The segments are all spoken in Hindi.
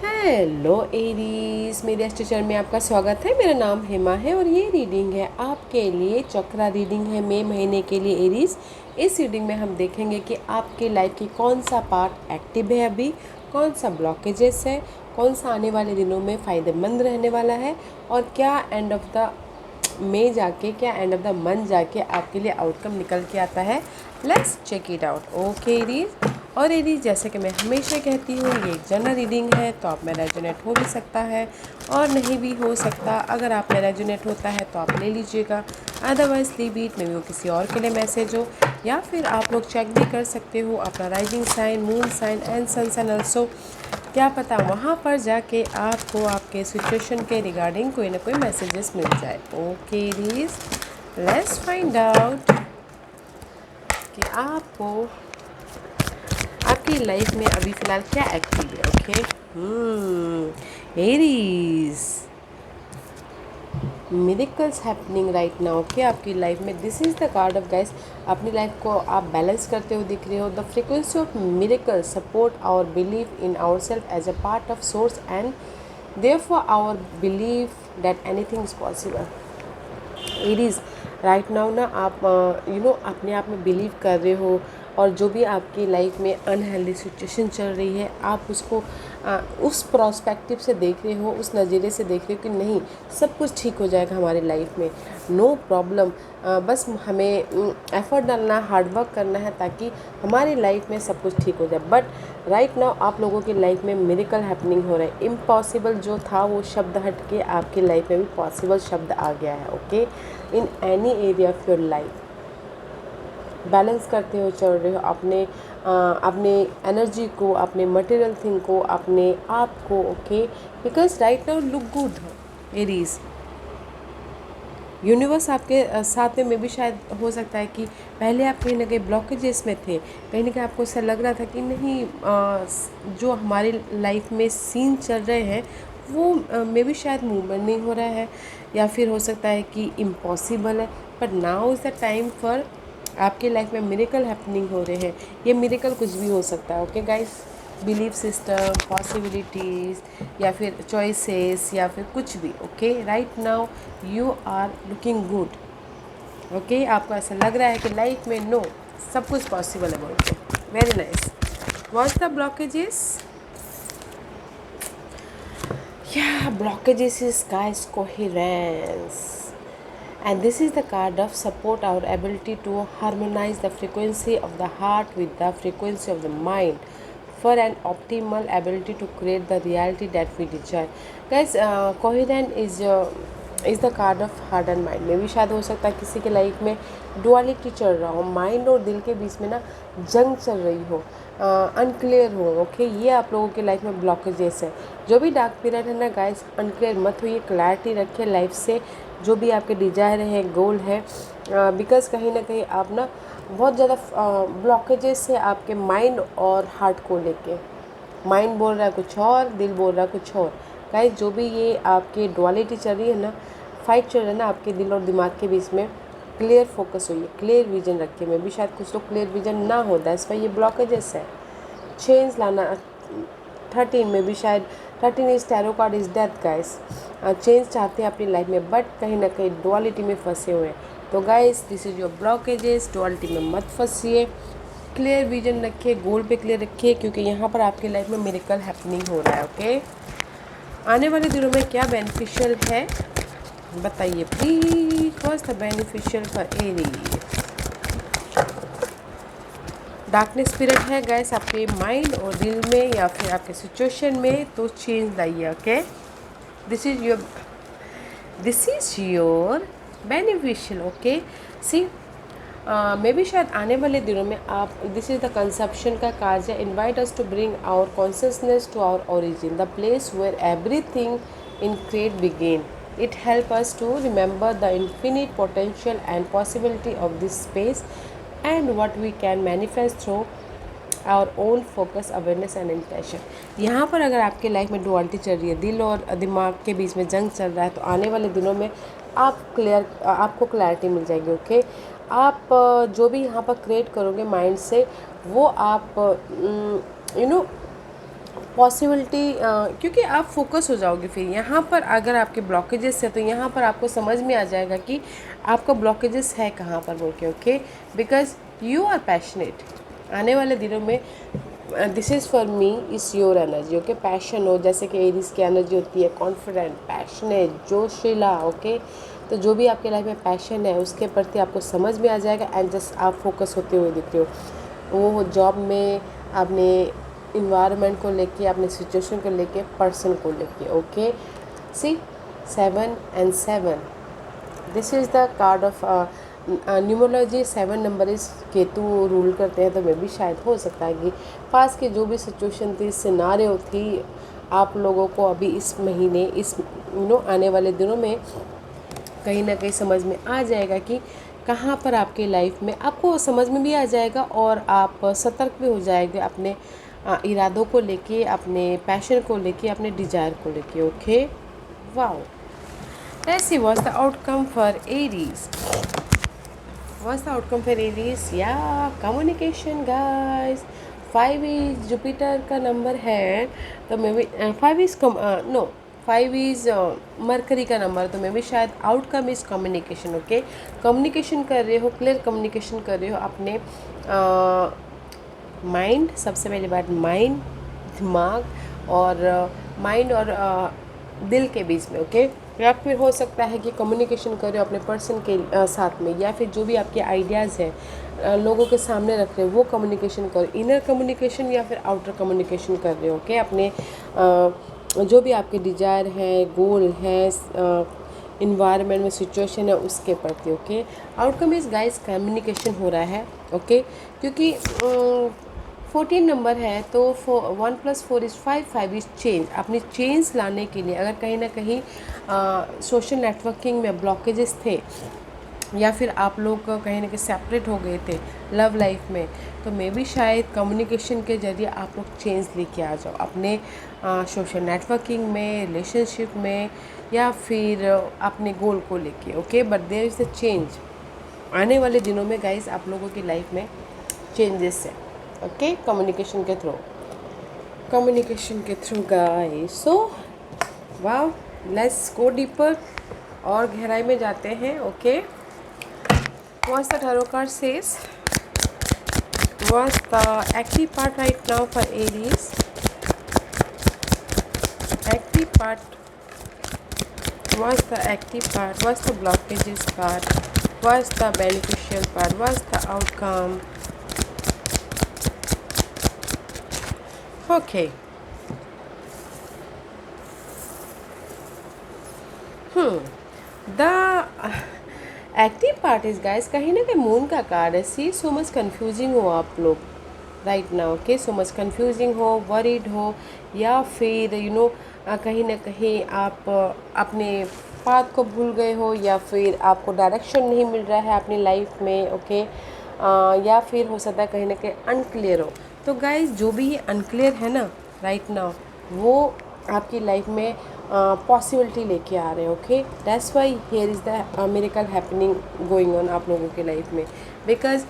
हेलो एरीज, मेरे स्टेशन में आपका स्वागत है। मेरा नाम हेमा है और ये रीडिंग है आपके लिए, चक्रा रीडिंग है मई महीने के लिए एरीज। इस रीडिंग में हम देखेंगे कि आपकी लाइफ की कौन सा पार्ट एक्टिव है अभी, कौन सा ब्लॉकेजेस है, कौन सा आने वाले दिनों में फ़ायदेमंद रहने वाला है और क्या end of the end of the month जाके आपके लिए आउटकम निकल के आता है। Let's check it out. Okay Aries, और एरीज जैसे कि मैं हमेशा कहती हूँ, ये एक जनरल रीडिंग है तो आप में रेजोनेट हो भी सकता है और नहीं भी हो सकता। अगर आप में रेजोनेट होता है तो आप ले लीजिएगा, अदरवाइज लीव इट, में वो किसी और के लिए मैसेज हो। या फिर आप लोग चेक भी कर सकते हो अपना rising sign, moon sign and sun sign also. क्या पता वहाँ पर जाके आपको आपके सिचुएशन के रिगार्डिंग कोई ना कोई मैसेजेस मिल जाए। Okay Aries, let's find out कि आपको आपकी लाइफ में अभी फ़िलहाल क्या एक्टिव है। Okay Aries, miracles happening right now. Okay, आपकी लाइफ में this is the card of guys. अपनी लाइफ को आप बैलेंस करते हुए दिख रहे हो। The frequency of miracle support our believe in our self as a part of source and therefore our believe that anything is possible. Aries, right now ना आप अपने आप में बिलीव कर रहे हो और जो भी आपकी लाइफ में अनहेल्दी सिचुएशन चल रही है आप उसको उस प्रोस्पेक्टिव से देख रहे हो, उस नज़रिए से देख रहे हो कि नहीं, सब कुछ ठीक हो जाएगा हमारी लाइफ में, नो प्रॉब्लम। बस हमें एफर्ट डालना, हार्ड वर्क करना है ताकि हमारी लाइफ में सब कुछ ठीक हो जाए। बट राइट नाउ आप लोगों की लाइफ में मिरेकल हैपनिंग हो रहा है। इम्पॉसिबल जो था वो शब्द हट के आपकी लाइफ में भी पॉसिबल शब्द आ गया है। Okay, in any area of your life balance करते हो, चल रहे हो अपने एनर्जी को, अपने मटेरियल थिंग को, अपने आप को। Okay, because right now look good Aries. Universe आपके साथ में भी शायद हो सकता है कि पहले आप कहीं ना कहीं ब्लॉकेजेस में थे, कहीं ना कहीं आपको ऐसा लग रहा था कि नहीं, जो हमारी लाइफ में सीन चल रहे हैं वो मे भी शायद मूवमेंट नहीं हो रहा है, या फिर हो सकता है कि इम्पॉसिबल है। But now is the time for आपके लाइफ में मिरेकल हैपनिंग हो रहे हैं। ये मिरेकल कुछ भी हो सकता है। Okay guys, belief system, possibilities या फिर चॉइसेस या फिर कुछ भी। Okay, right now you are looking good. Okay, आपको ऐसा लग रहा है कि लाइफ में नो, सब कुछ पॉसिबल है बोल के। Very nice. What's the blockages? या blockages is guys coherence, and this is the card of support our ability to harmonize the frequency of the heart with the frequency of the mind for an optimal ability to create the reality that we desire. Guys, coherent is the card of heart and mind। में भी शायद हो सकता है किसी के लाइफ में डुअलिटी चल रहा हो, माइंड और दिल के बीच में ना जंग चल रही हो, अनक्लियर हो। ओके, ये आप लोगों की लाइफ में ब्लॉकेजेस है। जो भी डार्क पीरियड है ना गाइस, अनक्लियर मत होइए, क्लैरिटी रखिए लाइफ से, जो भी आपके डिजायर है, गोल है। बिकॉज कहीं ना कहीं आप ना बहुत ज़्यादा ब्लॉकेजेस है आपके माइंड और हार्ट को लेके। माइंड बोल रहा है कुछ और, दिल बोल रहा है कुछ और। गाइस, जो भी ये आपकी डुअलिटी चल रही है ना, फाइट चल रहा है ना आपके दिल और दिमाग के बीच में, क्लियर फोकस होइए, क्लियर विजन रखिए। में भी शायद कुछ लोग क्लियर विजन ना होता है, इस पर ये ब्लॉकेजेस है। चेंज लाना 13 में भी शायद 13 is tarot card is death. Guys, change चाहते हैं अपनी लाइफ में बट कहीं ना कहीं डुअलिटी में फंसे हुए हैं। तो guys, this is your blockages. Duality में मत फंसिए, क्लियर विजन रखिए, गोल पे क्लियर रखिए, क्योंकि यहाँ पर आपकी लाइफ में मिरेकल हैपनिंग हो रहा है। ओके, आने वाले दिनों में क्या बेनिफिशियल है बताइए please. First beneficial for Aries, darkness period है गाइस आपके माइंड और दिल में या फिर आपके सिचुएशन में, तो चेंज लाइए। Okay, this is your beneficial. Okay, see मे भी शायद आने वाले दिनों में आप, दिस इज़ द कंसेप्शन का कार्य, invite us to bring our consciousness to our origin, the place where everything in create begin. It help us to remember the infinite potential and possibility of this space and what we can manifest through our own focus, awareness and intention. यहाँ पर अगर आपके लाइफ में डुअलिटी चल रही है, दिल और दिमाग के बीच में जंग चल रहा है, तो आने वाले दिनों में आपको क्लैरिटी मिल जाएगी। ओके, आप जो भी यहाँ पर क्रिएट करोगे माइंड से, वो आप पॉसिबिलिटी, क्योंकि आप फोकस हो जाओगे फिर यहाँ पर। अगर आपके ब्लॉकेजेस है तो यहाँ पर आपको समझ में आ जाएगा कि आपका ब्लॉकेजेस है कहाँ पर बोल के। Okay, because you are passionate. आने वाले दिनों में this is for me is your energy. Okay, passion हो, जैसे कि एरीज की एनर्जी होती है, कॉन्फिडेंट, पैशनेट, जोशीला। ओके, तो जो भी आपके लाइफ में पैशन है उसके प्रति आपको समझ में आ जाएगा एंड जस्ट आप फोकस होते हुए दिख रहे हो। वो जॉब में, आपने इन्वायरमेंट को लेके, अपने सिचुएशन को लेके, पर्सन को लेके। Okay, C 7 and 7, this is the card of numerology. 7 number is Ketu rule करते हैं, तो मैं भी शायद हो सकता है कि पास की जो भी सिचुएशन थी, सिनारियो थी, आप लोगों को अभी इस महीने, इस आने वाले दिनों में कहीं ना कहीं समझ में आ जाएगा कि कहाँ पर आपकी लाइफ में, आपको समझ में भी आ जाएगा और आप सतर्क भी हो जाएंगे अपने इरादों को लेके, अपने पैशन को लेके, अपने डिज़ायर को लेके। Okay, wow, let's see what's the outcome for Aries. What's the outcome for Aries? Yeah, communication guys. 5 is Jupiter का नंबर है, तो may be 5 is no 5 is Mercury का नंबर, तो मे बी शायद outcome is communication. Okay, communication कर रहे हो, क्लियर कम्युनिकेशन कर रहे हो अपने माइंड, सबसे पहली बात माइंड, दिमाग और माइंड और दिल के बीच में। ओके, या फिर हो सकता है कि कम्युनिकेशन कर रहे हो अपने पर्सन के साथ में, या फिर जो भी आपके आइडियाज़ हैं लोगों के सामने रख रहे हो वो कम्युनिकेशन करो, इनर कम्युनिकेशन या फिर आउटर कम्युनिकेशन कर रहे हो। ओके, अपने जो भी आपके डिज़ायर है, गोल है, इन्वायरमेंट में सिचुएशन है उसके प्रति। Okay, outcome is guys communication हो रहा है। ओके, क्योंकि 14 नंबर है तो 1 + 4 = 5, 5 इज़ चेंज। अपनी चेंज लाने के लिए अगर कहीं ना कहीं सोशल नेटवर्किंग में ब्लॉकेजेस थे, या फिर आप लोग कहीं ना कहीं सेपरेट हो गए थे लव लाइफ में, तो मे भी शायद कम्युनिकेशन के जरिए आप लोग चेंज लेके आ जाओ अपने सोशल नेटवर्किंग में, रिलेशनशिप में, या फिर अपने गोल को लेके। Okay, but there is a change. आने वाले दिनों में गाइस आप लोगों की लाइफ में चेंजेस है। ओके, कम्युनिकेशन के through guys. So wow, let's go deeper, और गहराई में जाते हैं। Okay, what's the tarot card says, what's the active part right now for Aries, active part, what's the active part, what's the blockages part, what's the beneficial part, what's the outcome. Okay, the active part is guys कहीं ना कहीं मून का कार्ड है। सी सो मच कंफ्यूजिंग हो आप लोग right now. Okay, so much confusing हो, वरीड हो, या फिर कहीं ना कहीं आप अपने पाथ को भूल गए हो, या फिर आपको डायरेक्शन नहीं मिल रहा है अपनी लाइफ में। ओके, या फिर हो सकता है कहीं ना कहीं अनक्लियर हो। तो गाइस जो भी ये अनक्लियर है ना राइट नाउ, वो आपकी लाइफ में पॉसिबिलिटी लेके आ रहे हैं। Okay, that's why here is the miracle happening going on आप लोगों के लाइफ में, बिकॉज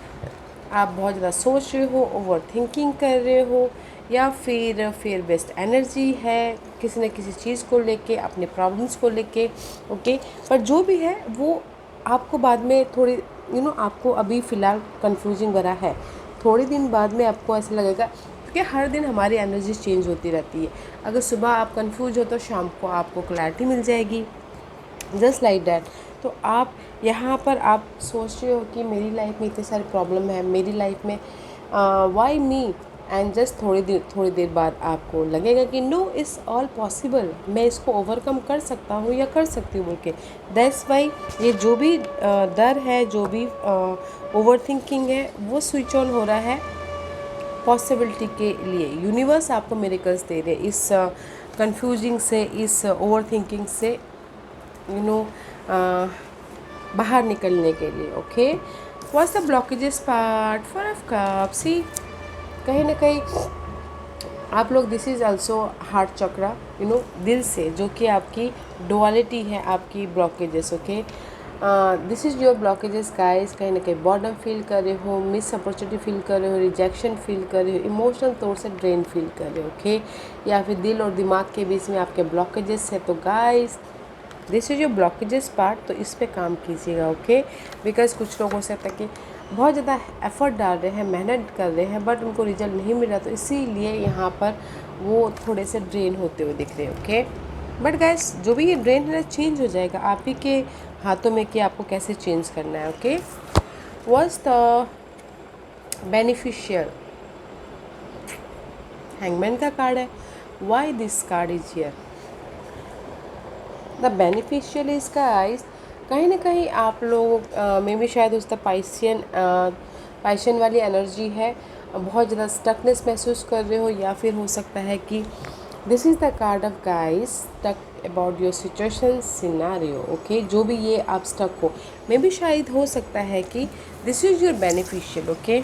आप बहुत ज़्यादा सोच रहे हो, ओवर थिंकिंग कर रहे हो, या फिर फेयर बेस्ड एनर्जी है किसी न किसी चीज़ को लेके, अपने प्रॉब्लम्स को लेके। ओके, पर जो भी है वो आपको बाद में थोड़ी आपको अभी फ़िलहाल कंफ्यूजिंग भरा है, थोड़े दिन बाद में आपको ऐसा लगेगा, क्योंकि हर दिन हमारी एनर्जी चेंज होती रहती है। अगर सुबह आप कंफ्यूज हो तो शाम को आपको क्लैरिटी मिल जाएगी, जस्ट लाइक दैट। तो आप यहाँ पर आप सोच रहे हो कि मेरी लाइफ में इतने सारे प्रॉब्लम है, मेरी लाइफ में वाई मी, एंड जस्ट थोड़ी देर बाद आपको लगेगा कि नो इज़ ऑल पॉसिबल, मैं इसको ओवरकम कर सकता हूँ या कर सकती हूँ बोल के। दैट्स वाई ये जो भी डर है, जो भी ओवर थिंकिंग है, वो स्विच ऑन हो रहा है पॉसिबिलिटी के लिए। यूनिवर्स आपको मिरेकल्स दे रहे इस कंफ्यूजिंग से, इस ओवर थिंकिंग से बाहर निकलने के लिए। Okay, what's the blockages part, 4 of cups. See कहीं ना कहीं आप लोग, this is also heart chakra, दिल से, जो कि आपकी डुअलिटी है, आपकी blockages. Okay, this is your blockages guys. कहीं ना कहीं बॉर्डम फील कर रहे हो, मिस अपॉर्चुनिटी फील कर रहे हो, रिजेक्शन फील कर रहे हो, इमोशनल तौर से ड्रेन फील कर रहे हो, ओके। या फिर दिल और दिमाग के बीच में आपके ब्लॉकेजेस है, तो guys this is your blockages part, तो इस पे काम कीजिएगा, ओके। बिकॉज कुछ लोगों से तक कि बहुत ज़्यादा एफर्ट डाल रहे हैं, मेहनत कर रहे हैं, बट उनको रिजल्ट नहीं मिल रहा, तो इसीलिए यहाँ पर वो थोड़े से ड्रेन होते हुए दिख रहे हैं, ओके। बट गाइस जो भी ये ड्रेन है चेंज हो जाएगा, आप ही के हाथों में कि आपको कैसे चेंज करना है, okay. Was the beneficial, hangman का कार्ड है। Why this card is here, the beneficial is guys, कहीं ना कहीं आप लोग में भी शायद उस पाइशन वाली एनर्जी है, बहुत ज़्यादा स्टकनेस महसूस कर रहे हो, या फिर हो सकता है कि this is the card of guys stuck about your situation scenario, okay. जो भी ये आप स्टक हो, मे भी शायद हो सकता है कि this is your beneficial, okay.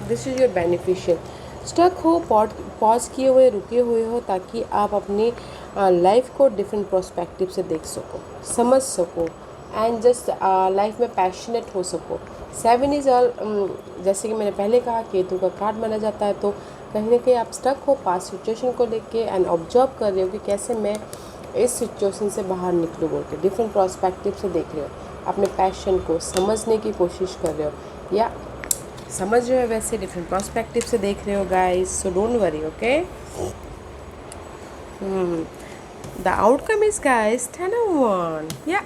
This is your beneficial, stuck हो, पॉज किए हुए, रुके हुए हो, ताकि आप अपनी लाइफ को डिफरेंट पर्सपेक्टिव से देख सको, समझ सको, एंड जस्ट लाइफ में पैशनेट हो सको। 7 इज़ ऑल, जैसे कि मैंने पहले कहा, केतु का कार्ड माना जाता है, तो कहीं ना कहीं आप स्टक हो पास सिचुएशन को लेके एंड ऑब्जर्व कर रहे हो कि कैसे मैं इस सिचुएशन से बाहर निकलूँ बोल के, डिफरेंट पर्सपेक्टिव से देख रहे हो, अपने पैशन को समझने की कोशिश कर रहे हो, या समझ रहे हो वैसे डिफरेंट पर्सपेक्टिव से देख रहे हो guys, so don't worry, okay. The outcome is guys 10 of Wands, या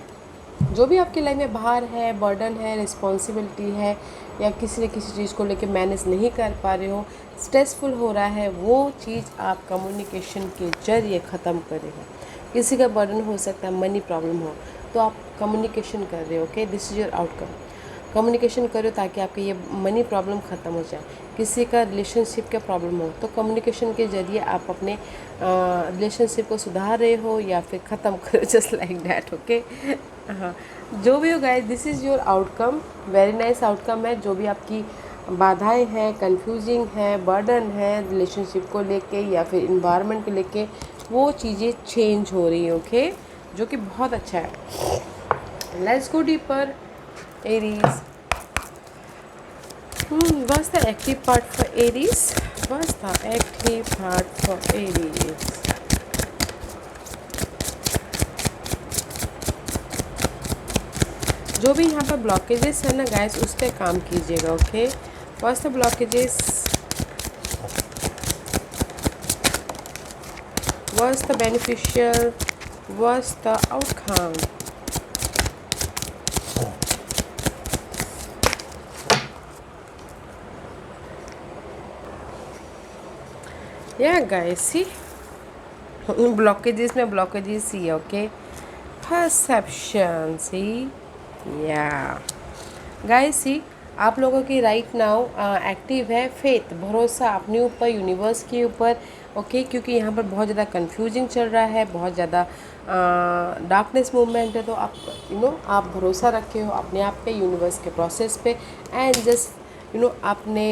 जो भी आपकी लाइफ में भार है, बर्डन है, रिस्पॉन्सिबिलिटी है, या किसी न किसी चीज़ को लेके मैनेज नहीं कर पा रहे हो, स्ट्रेसफुल हो रहा है, वो चीज़ आप कम्युनिकेशन के जरिए ख़त्म करेंगे। किसी का बर्डन हो सकता है, मनी प्रॉब्लम हो, तो आप कम्युनिकेशन कर रहे हो, okay. This is your outcome, communication करो ताकि आपकी ये मनी प्रॉब्लम ख़त्म हो जाए। किसी का रिलेशनशिप का प्रॉब्लम हो, तो कम्युनिकेशन के ज़रिए आप अपने रिलेशनशिप को सुधार रहे हो या फिर ख़त्म करो, जस्ट लाइक डैट, ओके। हाँ, जो भी हो guys, this is your outcome, very nice outcome है। जो भी आपकी बाधाएं हैं, कंफ्यूजिंग है, बर्डन है रिलेशनशिप को लेके या फिर इन्वायरमेंट को लेके, वो चीज़ें चेंज हो रही हैं, ओके, जो कि बहुत अच्छा है। Let's go deeper. Aries. What's the active part for Aries? What's the active part for Aries? जो भी यहाँ पर ब्लॉकेजेस है ना गाइस, उस पर काम कीजिएगा, okay. What's the blockages? What's the beneficial? What's the outcome? Yeah guys, see, blockages में ब्लॉकेजेस ही है, ओके। परसेप्शन, सी, या गाइस, सी, आप लोगों की राइट नाउ एक्टिव है फेथ, भरोसा अपने ऊपर, यूनिवर्स के ऊपर, ओके। क्योंकि यहाँ पर बहुत ज़्यादा कंफ्यूजिंग चल रहा है, बहुत ज़्यादा डार्कनेस मूवमेंट है, तो आप आप भरोसा रखे हो अपने आप पे, यूनिवर्स के प्रोसेस पे, एंड जस्ट आपने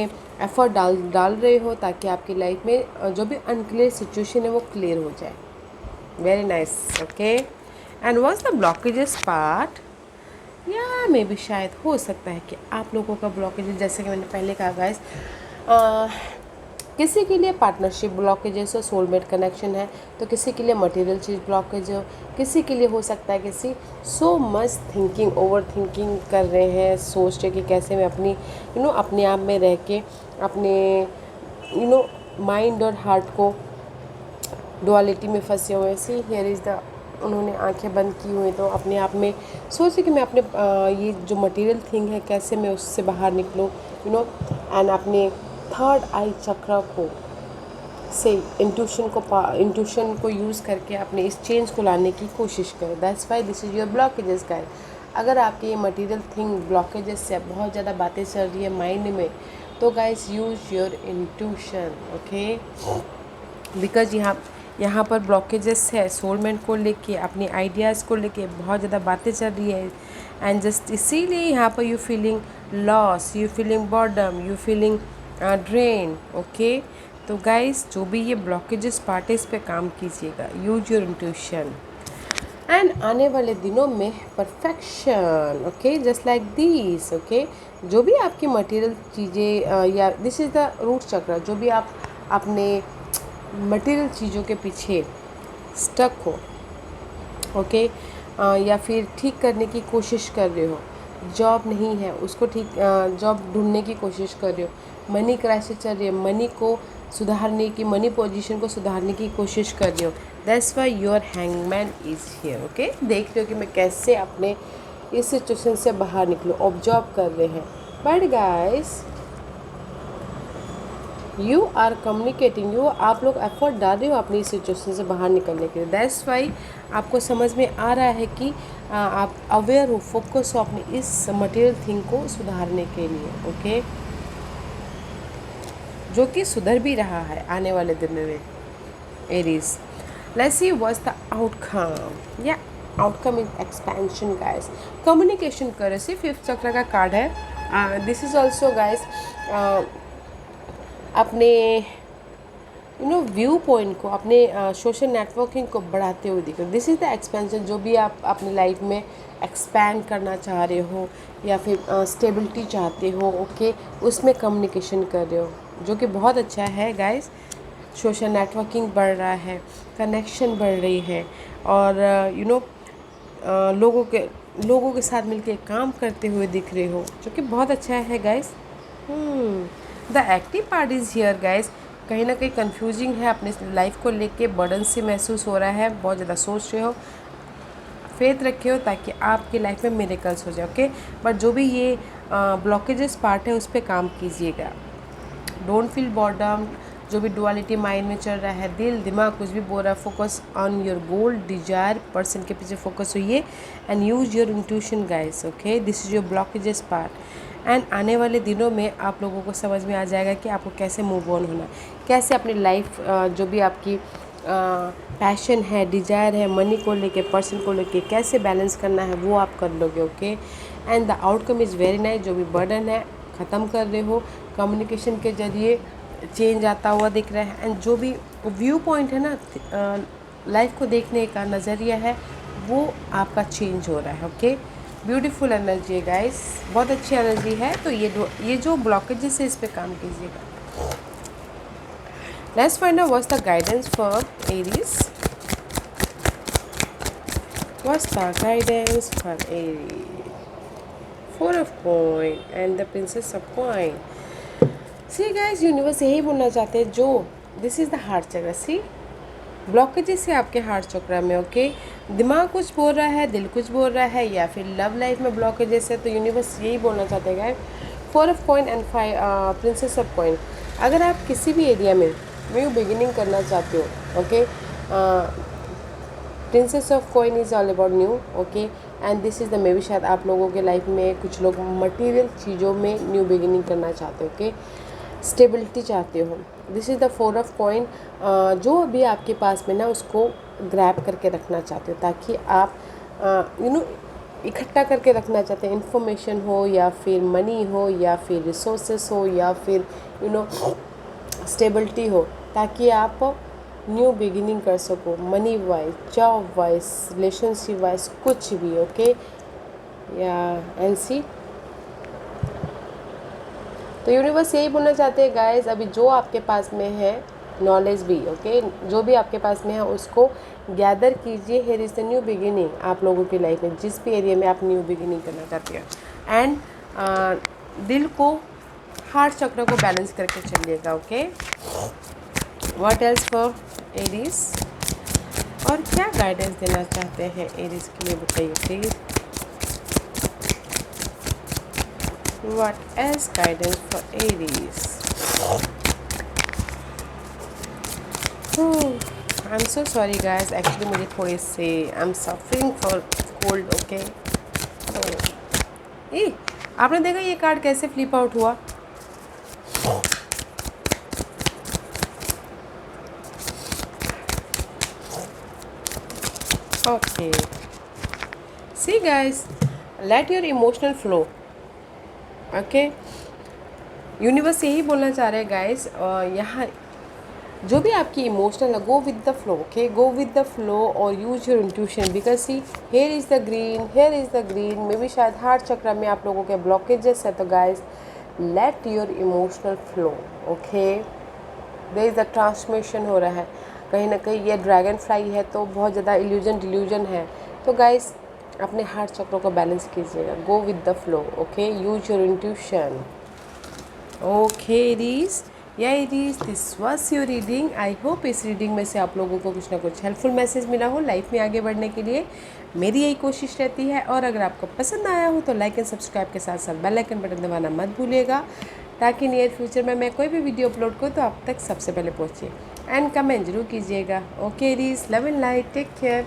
एफर्ट डाल रहे हो ताकि आपकी लाइफ में जो भी अनक्लियर सिचुएशन है वो क्लियर हो जाए। Very nice, okay. And what's the blockages part, या मे भी शायद हो सकता है कि आप लोगों का ब्लॉकेज, जैसे कि मैंने पहले कहा गाइस, किसी के लिए पार्टनरशिप ब्लॉकेजेस हो, सोलमेट कनेक्शन है, तो किसी के लिए मटेरियल चीज़ ब्लॉकेज हो, किसी के लिए हो सकता है किसी so much thinking, over thinking कर रहे हैं, सोच रहे कि कैसे मैं अपनी अपने आप में रह के अपने माइंड और हार्ट को डुअलिटी में फंसे हुए। सी हियर इज़ द, उन्होंने आंखें बंद की हुई, तो अपने आप में सोचे कि मैं अपने ये जो मटेरियल थिंग है कैसे मैं उससे बाहर निकलूँ, एंड अपने थर्ड आई चक्र को से इंट्यूशन को यूज़ करके अपने इस चेंज को लाने की कोशिश करें। That's why this is your blockages guys. अगर आपके ये मटेरियल थिंग ब्लॉकेजेस से बहुत ज़्यादा बातें चल रही है माइंड में, तो guys use your intuition, okay. Because यहाँ पर ब्लॉकेजेस है सोलमेंट को लेके, अपने आइडियाज़ को लेके बहुत ज़्यादा बातें चल रही है, एंड जस्ट इसीलिए यहाँ पर you feeling loss, you feeling boredom, you feeling drain, okay. तो गाइस जो भी ये ब्लॉकेजेस पार्ट है, इस पे काम कीजिएगा, यूज योर इंट्यूशन। एंड आने वाले दिनों में perfection, okay, just like this, okay. जो भी आपकी मटेरियल चीज़ें या दिस इज़ द रूट चक्र, जो भी आप अपने मटेरियल चीज़ों के पीछे स्टक हो, ओके, या फिर ठीक करने की कोशिश कर रहे हो, जॉब नहीं है उसको ठीक, जॉब ढूंढने की कोशिश कर रहे हो, मनी क्राइसिस चल रही है, मनी को सुधारने की, मनी पोजीशन को सुधारने की कोशिश कर रहे हो, that's why your hangman is here, okay. देख रहे हो कि मैं कैसे अपने इस सिचुएशन से बाहर निकलूँ, ऑब्जर्व कर रहे हैं। But guys, you are communicating, you आप लोग एफर्ट डाल रहे हो अपनी सिचुएशन से बाहर निकलने के लिए, दैट्स वाई आपको समझ में आ रहा है कि आप अवेयर हो, फोकस हो अपनी इस मटेरियल थिंग को सुधारने के लिए, ओके, जो कि सुधर भी रहा है आने वाले दिनों में। Aries, let's see what's the outcome, या outcome is expansion guys, communication करो, सिर्फ फिफ्थ चक्र का कार्ड है। दिस इज ऑल्सो गाइस अपने व्यू पॉइंट को, अपने सोशल नेटवर्किंग को बढ़ाते हुए दिखो। दिस इज़ द एक्सपेंशन, जो भी आप अपनी लाइफ में एक्सपैंड करना चाह रहे हो या फिर स्टेबिलिटी चाहते हो, ओके, उसमें कम्युनिकेशन कर रहे हो, जो कि बहुत अच्छा है गाइस। सोशल नेटवर्किंग बढ़ रहा है, कनेक्शन बढ़ रही है, और लोगों के साथ मिलकर काम करते हुए दिख रहे हो, जो कि बहुत अच्छा है guys. The active part is here guys, कहीं ना कहीं कंफ्यूजिंग है, अपने लाइफ को लेके बर्डन से महसूस हो रहा है, बहुत ज़्यादा सोच रहे हो, फेथ रखे हो ताकि आपकी लाइफ में मिरेकल्स हो जाए, ओके। बट जो भी ये ब्लॉकेजेस पार्ट है उस पर काम कीजिएगा। डोंट फील बॉर्डम, जो भी डुअलिटी माइंड में चल रहा है, दिल दिमाग कुछ भी बोल रहा है, focus on your goal desire person के पीछे फोकस होइए, and use your intuition guys, okay. This is your blockages part. And आने वाले दिनों में आप लोगों को समझ में आ जाएगा कि आपको कैसे मूव ऑन होना है, कैसे अपनी लाइफ जो भी आपकी पैशन है, डिज़ायर है, मनी को लेके, पर्सन को लेके कैसे बैलेंस करना है, वो आप कर लोगे, okay. And the outcome is very nice, जो भी बर्डन है ख़त्म कर रहे हो, कम्युनिकेशन के जरिए चेंज आता हुआ दिख रहा है, एंड जो भी व्यू पॉइंट है ना, लाइफ को देखने का नज़रिया है, वो आपका चेंज हो रहा है, ओके। ब्यूटीफुल एनर्जी है गाइस, बहुत अच्छी एनर्जी है। तो ये जो ब्लॉकेजेस है इस पे काम कीजिएगा। Let's find out what's the guidance for Aries. What's the guidance for Aries? Four of Coins and the Princess of Coins. See guys, universe यही बोलना चाहते हैं, जो दिस इज़ द हार्ट चक्र। सी ब्लॉकेजेस है आपके हार्ट चक्र में, ओके। दिमाग कुछ बोल रहा है, दिल कुछ बोल रहा है, या फिर लव लाइफ में ब्लॉकेजेस है, तो यूनिवर्स यही बोलना चाहते हैं guys. Four of coin and princess of coin, अगर आप किसी भी एरिया में न्यू बिगिनिंग करना चाहते हो, okay, princess of coin is all about new, okay. And this is the may be, शायद आप लोगों के लाइफ में कुछ लोग मटेरियल चीज़ों में न्यू बिगिनिंग करना चाहते हो, ओके, स्टेबिलिटी चाहते हो। This is the four of coin, जो अभी आपके पास में ना उसको ग्रैब करके रखना चाहते हो, ताकि आप इकट्ठा करके रखना चाहते हैं, इन्फॉर्मेशन हो या फिर मनी हो या फिर रिसोर्सेस हो या फिर स्टेबिलिटी हो, ताकि आप न्यू बिगिनिंग कर सको, money wise, job wise, relationship wise, कुछ भी, ओके। या एनसी, तो यूनिवर्स यही बोलना चाहते हैं गाइस, अभी जो आपके पास में है नॉलेज भी, ओके, जो भी आपके पास में है उसको गैदर कीजिए। Here is the new beginning आप लोगों की लाइफ में, जिस भी एरिया में आप न्यू बिगिनिंग करना चाहते हो। एंड दिल को, हार्ट चक्र को बैलेंस करके चलिएगा, okay. What else for Aries, और क्या गाइडेंस देना चाहते हैं एरीज के लिए, बताइए please. What else guidance for Aries? I'm so sorry guys, actually मुझे थोड़े से I'm suffering for cold, okay? तो आपने देखा ये कार्ड कैसे फ्लिप आउट हुआ? Okay. See guys, let your emotional flow. Okay, universe यही बोलना चाह रहे हैं गाइस, यहाँ जो भी आपकी इमोशनल है, go with the flow, okay, go with the flow और use your intuition, because see here is the green, here is the green, may be शायद हार्ट चक्र में आप लोगों के ब्लॉकेजेस है। तो guys let your emotional flow, okay, there is the transmission हो रहा है कहीं ना कहीं। ये ड्रैगन फ्लाई है तो बहुत ज़्यादा इल्यूजन डिल्यूजन है। तो गाइज अपने हार्ट चक्रों को बैलेंस कीजिएगा, go with the flow, okay, use your intuition. Okay Aries, या Aries, this was your reading. I hope इस रीडिंग में से आप लोगों को कुछ ना कुछ हेल्पफुल मैसेज मिला हो लाइफ में आगे बढ़ने के लिए। मेरी यही कोशिश रहती है। और अगर आपको पसंद आया हो तो लाइक एंड सब्सक्राइब के साथ साथ बेल आइकन बटन दबाना मत भूलिएगा, ताकि नियर फ्यूचर में मैं कोई भी वीडियो अपलोड करूँ तो आप तक सबसे पहले पहुँचे। एंड कमेंट जरूर कीजिएगा। Okay Aries, love and light, take care.